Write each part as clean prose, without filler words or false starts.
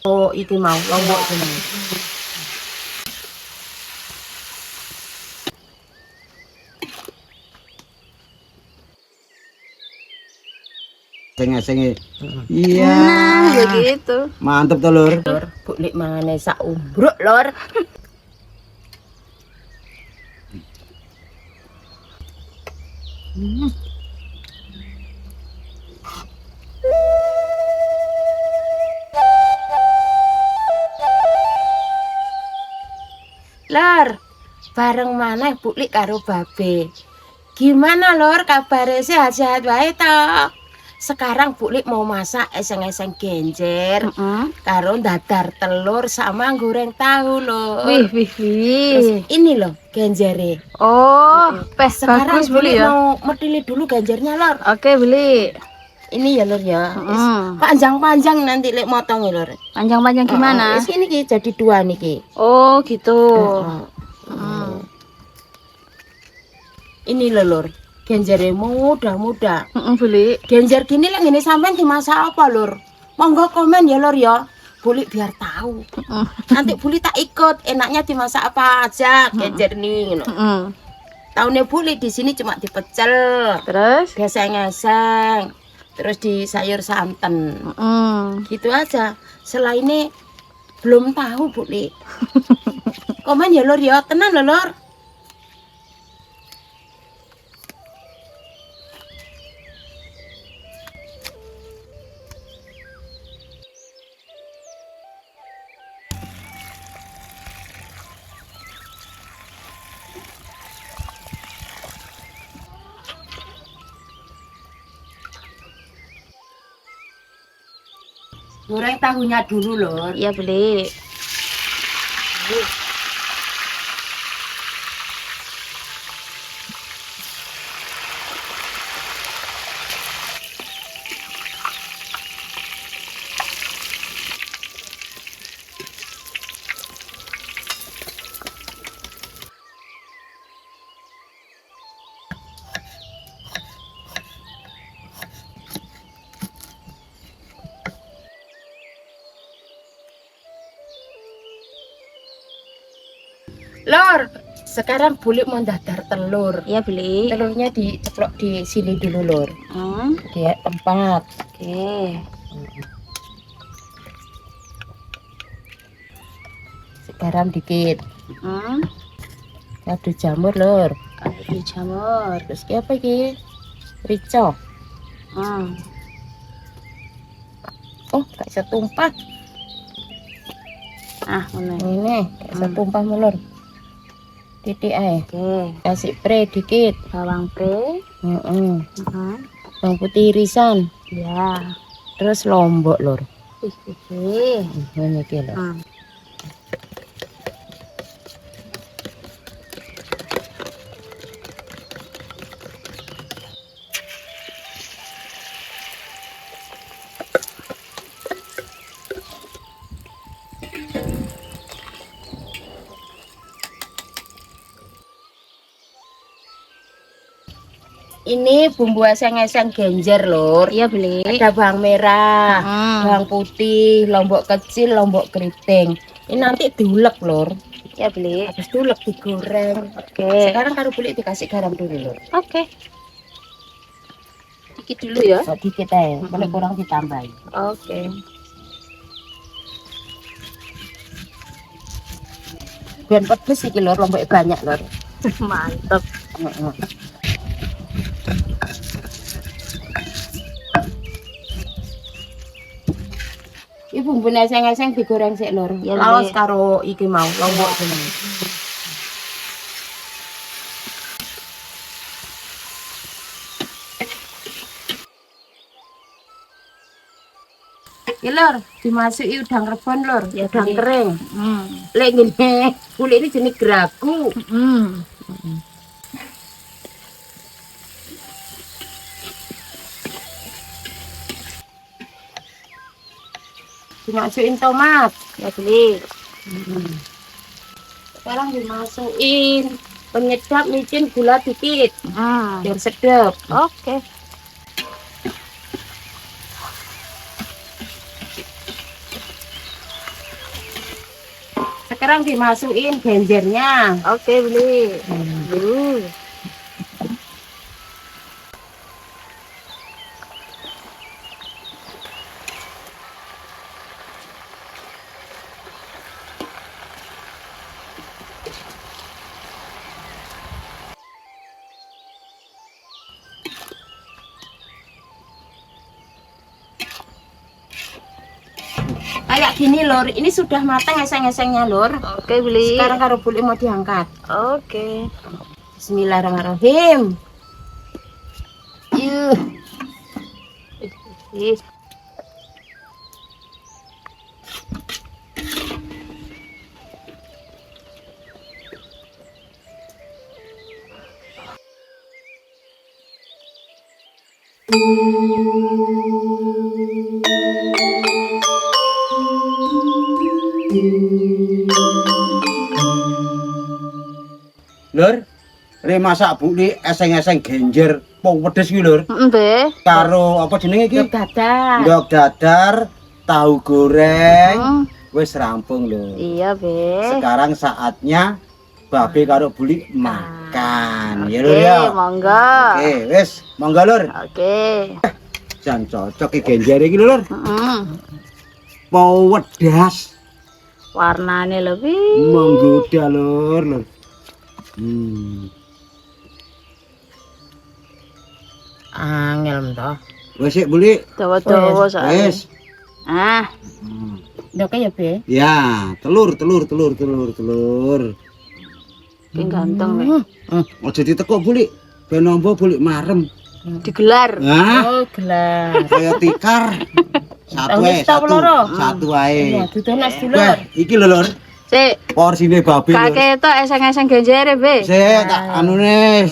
Oh, iki mau lombok jeneng. Senge-senge. Iya. Nah, begitu. Mantep tuh, Lur. Lur, Bu Lik mangane sak umbruk, Lur. Lur, bareng maneh Bu Lik karo Babe. Gimana Lur, kabarnya sehat-sehat wae ta? Sekarang Bu Lik mau masak eseng-eseng genjer karo dadar telur sama goreng tahu Lur. Wih. Terus ini loh genjere. Oh, Sekarang bagus Bu beli Lik ya. mau medili dulu genjernya Lur. Oke, beli. Ini ya Lur ya. Panjang-panjang nanti Lik motong ya Lur. Panjang-panjang gimana? Wis ini ki jadi dua niki. Oh, gitu. Ini lho Lur. Genjere mudah-mudah. Beli. Genjer gini lek ngene sampean dimasak apa Lur? Monggo komen ya Lur ya. Buli biar tahu. Nanti Buli tak ikut enaknya dimasak apa aja genjer nih ngono. Taune Buli di sini cuma dipecel. Terus? Geseng-geseng. Terus di sayur santen. Gitu aja. Selainnya belum tahu Buli. Komen ya Lur ya, tenan lho Lur. Goreng tahunya dulu Lur. Iya, beli. Lur, sekarang Buli mau dadar telur. Iya, beli. Telurnya diceplok di sini dulu Lur. Di tempat. Oke. Garam dikit. Kado jamur Lur. Kado jamur. Terus ki apa iki? Rico. Oh, gak bisa tumpah. Ngono. Ini gak bisa tumpah Lur. Titik ae. Oke. Kasih pre dikit. Bawang pre. Bawang putih irisan. Ya. Terus lombok Lur. Wih. Ini iki Lur. Ini bumbu eseng-eseng genjer Lur. Iya, beli. Ada bawang merah, bawang putih, lombok kecil, lombok keriting. Ini nanti diulek Lur. Iya, beli. Habis diulek digoreng. Oke. Sekarang karo Buli dikasih garam dulu Lur. Oke. Dikit dulu ya. Sedikit aja, boleh kurang ditambahin. Oke. Biar pedes iki Lur, lombok banyak Lur. Mantap. Iki bumbu eseng-eseng digoreng sik Lur. Ya, Laos Lek. karo iki mau lombok jeneng. Iki Lur, dimasuki udang rebon Lur, Ya, udang Dek. kering. Lek ngene, kulit ini jenis geragu. Dimasukin tomat. Ya, beli. Sekarang dimasukin penyedap micin gula dikit biar sedap. Oke. Sekarang dimasukin genjernya. Oke, beli. Kayak gini lor, ini sudah matang eseng-esengnya lor. Oke, beli. Sekarang karo buli mau diangkat. Oke. Bismillahirrahmanirrahim. Yuh. Ih, Lur, re masak buli eseng-eseng genjer pong pedes iki lur. Be. Karo apa jenenge iki? Ndok dadar. Ndok dadar, tahu goreng. Hmm. Wis rampung lho. Iya, Be. Sekarang saatnya babe karo buli makan. Ya lur Oke, ya. monggo. Oke, wis, monggo lur. Oke. Jan cocok iki genjer iki lur. Heeh. Mau wedas, Warnane lebih. menggoda lur, lur. Hmm. Angel toh. Wis sik buli. Dawa-dawa soalnya. Wis. Ah, Hmm. Ndoknya ya be. Ya, telur. ki ganteng, Be. Aja ditekuk buli. Ben nombo buli marem. Digelar. Hah? Oh gelar. Kaya tikar. Satu Wis ae, tau satu. loro. Satu Iya, ae. dudonas dulur. Wah, iki lho lur. Sik, Porsine babe lur. kakek tok eseng-eseng genjere, Be. Sik tak anune.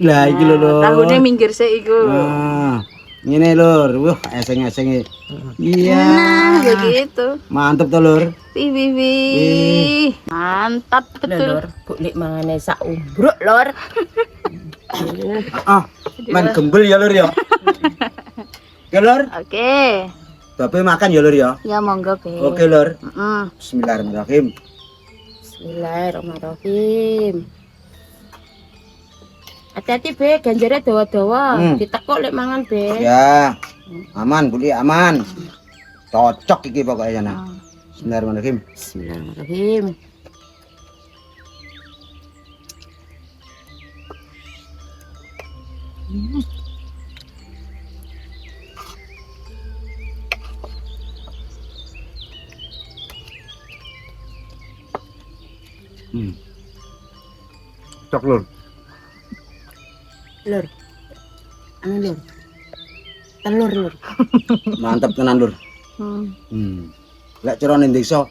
Lah iki lho lur. Tahune minggir sik iku. Nah, ngene lur. Wah, eseng-esenge. Iya. Nah, begitu. Mantep to lur. Wih. Mantap Lho, betul. lur, buklik mangane sak umbruk lur. Ah, main gembel ya lur ya. Oke lur, Oke. babe makan ya lur ya. Ya monggo, Be. Oke lur. Heeh. Bismillahirrahmanirrahim. Bismillahirrahmanirrahim. Hati-hati be, ganjare dawa-dawa. Hmm. Ditekuk lek mangan be. Ya, aman buli aman. Cocok iki pokoknya nah. Bismillahirrahmanirrahim. Bismillahirrahmanirrahim. Cocok lur. Lur. Anu lur. Telur lur. Mantap tenan lur. Hmm. Lek carane desa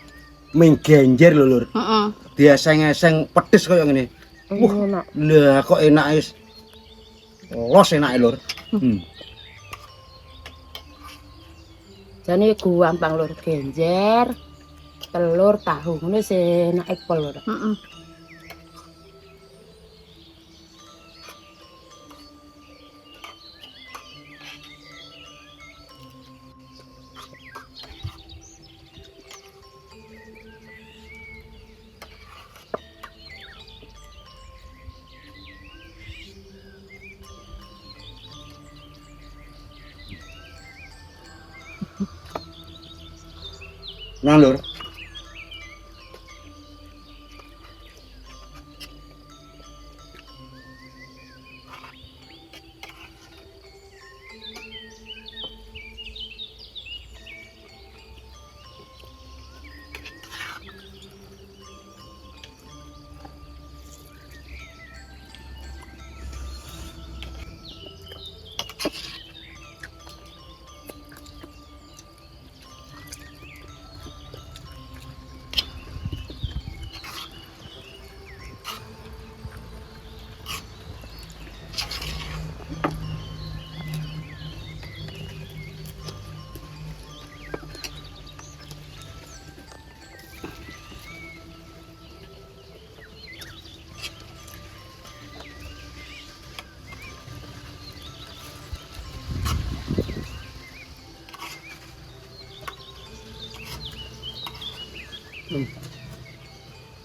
ming genjer lho lur. Heeh. Dieseng-eseng pedes koyo ngene. Enak. Lah kok enak wis. Los enake lur. Jane gampang lur, genjer, telur, tahu. Ngene senake pol lur. Heeh. Nah lur.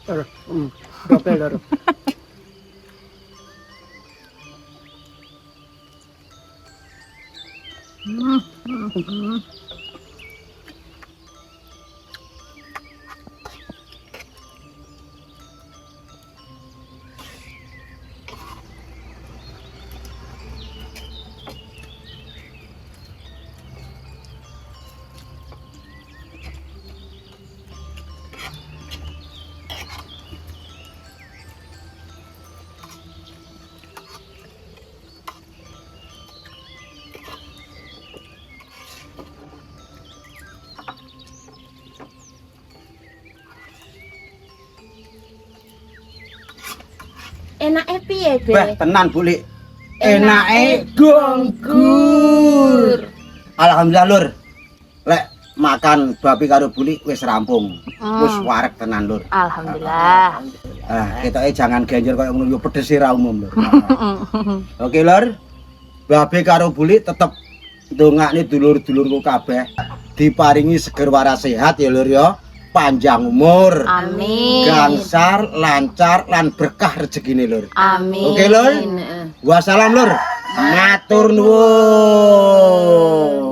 Oke, Lur. Enake piye, Be? Beh, tenan Bu Lik. Enake Enake gonggur. Alhamdulillah Lur. Lek makan babi karo Bu Lik wis rampung. Wis wareg tenan Lur. Alhamdulillah. Ketoke jangan genjer koyo ngono yo pedes ra umum Lur. Oke Lur. Babi karo Bu Lik tetep ndongakne dulur-dulurku kabeh diparingi seger waras sehat ya Lur ya. Panjang umur. Amin. Gangsar, lancar lan berkah rezekine Lur. Amin. Oke Lur. Wassalam Lur. Matur nuwun.